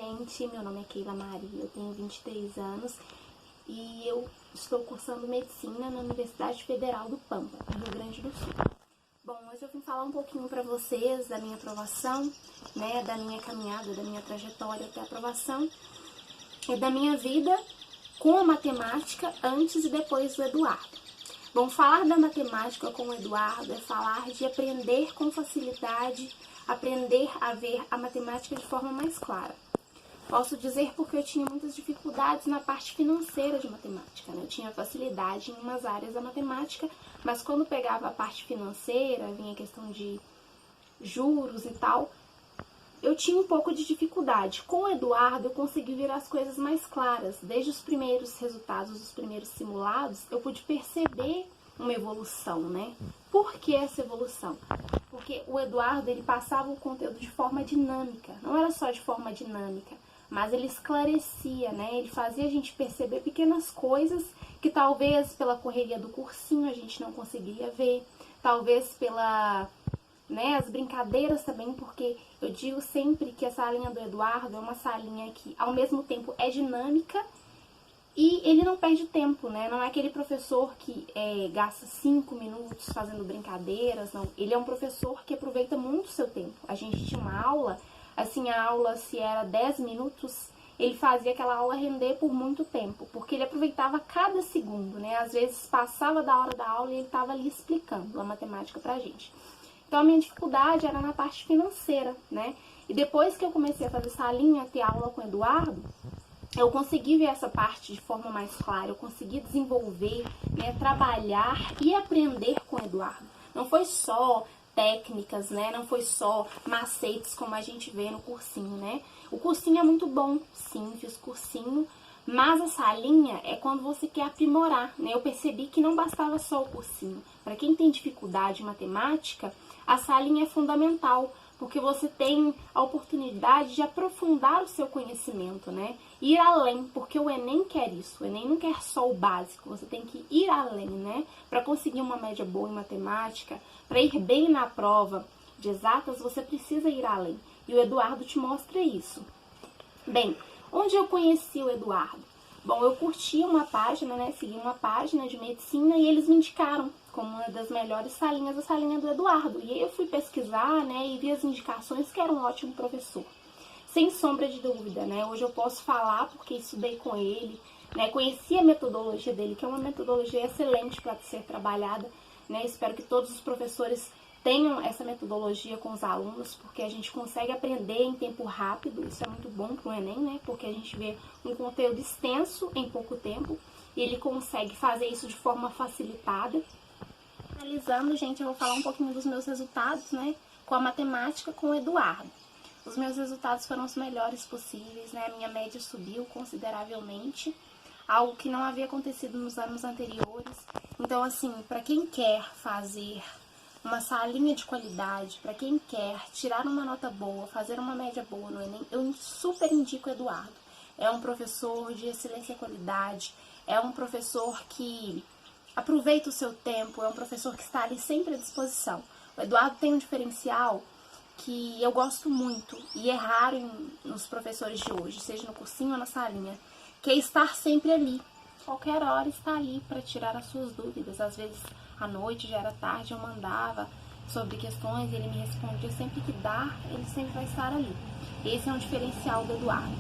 Gente, meu nome é Keila Maria, eu tenho 23 anos e eu estou cursando Medicina na Universidade Federal do Pampa, no Rio Grande do Sul. Bom, hoje eu vim falar um pouquinho para vocês da minha aprovação, né, da minha caminhada, da minha trajetória até a aprovação e da minha vida com a matemática antes e depois do Eduardo. Bom, falar da matemática com o Eduardo é falar de aprender com facilidade, aprender a ver a matemática de forma mais clara. Posso dizer porque eu tinha muitas dificuldades na parte financeira de matemática, né? Eu tinha facilidade em umas áreas da matemática, mas quando pegava a parte financeira, vinha a questão de juros e tal, eu tinha um pouco de dificuldade. Com o Eduardo, eu consegui ver as coisas mais claras. Desde os primeiros resultados, os primeiros simulados, eu pude perceber uma evolução, né? Por que essa evolução? Porque o Eduardo, ele passava o conteúdo de forma dinâmica. Não era só de forma dinâmica, mas ele esclarecia, né? Ele fazia a gente perceber pequenas coisas que talvez pela correria do cursinho a gente não conseguia ver. Talvez pela... as brincadeiras também, porque eu digo sempre que a salinha do Eduardo é uma salinha que ao mesmo tempo é dinâmica e ele não perde tempo, né? Não é aquele professor que gasta 5 minutos fazendo brincadeiras, não. Ele é um professor que aproveita muito o seu tempo. A gente tinha uma aula, assim, a aula se era 10 minutos, ele fazia aquela aula render por muito tempo, porque ele aproveitava cada segundo, né? Às vezes passava da hora da aula e ele estava ali explicando a matemática pra gente. Então a minha dificuldade era na parte financeira, né? E depois que eu comecei a fazer salinha, ter aula com o Eduardo, eu consegui ver essa parte de forma mais clara, eu consegui desenvolver, né, trabalhar e aprender com o Eduardo. Não foi só técnicas, né? Não foi só macetes como a gente vê no cursinho, né? O cursinho é muito bom, sim, fiz cursinho, mas a salinha é quando você quer aprimorar, né? Eu percebi que não bastava só o cursinho. Para quem tem dificuldade em matemática, a salinha é fundamental, porque você tem a oportunidade de aprofundar o seu conhecimento, né? Ir além, porque o Enem quer isso. O Enem não quer só o básico, você tem que ir além, né? Para conseguir uma média boa em matemática, para ir bem na prova de exatas, você precisa ir além. E o Eduardo te mostra isso. Bem, onde eu conheci o Eduardo? Bom, eu curti uma página, né? Segui uma página de medicina e eles me indicaram como uma das melhores salinhas, a salinha do Eduardo. E aí eu fui pesquisar, né? E vi as indicações que era um ótimo professor. Sem sombra de dúvida, né? Hoje eu posso falar porque estudei com ele, né? Conheci a metodologia dele, que é uma metodologia excelente para ser trabalhada, né? Espero que todos os professores tenham essa metodologia com os alunos, porque a gente consegue aprender em tempo rápido, isso é muito bom para o Enem, né? Porque a gente vê um conteúdo extenso em pouco tempo e ele consegue fazer isso de forma facilitada. Analisando, gente, eu vou falar um pouquinho dos meus resultados, né? Com a matemática com o Eduardo. Os meus resultados foram os melhores possíveis, né? A minha média subiu consideravelmente, algo que não havia acontecido nos anos anteriores. Então, assim, para quem quer fazer uma salinha de qualidade, para quem quer tirar uma nota boa, fazer uma média boa no Enem, eu super indico o Eduardo. É um professor de excelência e qualidade, é um professor que aproveita o seu tempo, é um professor que está ali sempre à disposição. O Eduardo tem um diferencial que eu gosto muito e é raro nos professores de hoje, seja no cursinho ou na salinha, que é estar sempre ali. Qualquer hora está ali para tirar as suas dúvidas. Às vezes à noite, já era tarde, eu mandava sobre questões e ele me respondia. Sempre que dá, ele sempre vai estar ali. Esse é um diferencial do Eduardo.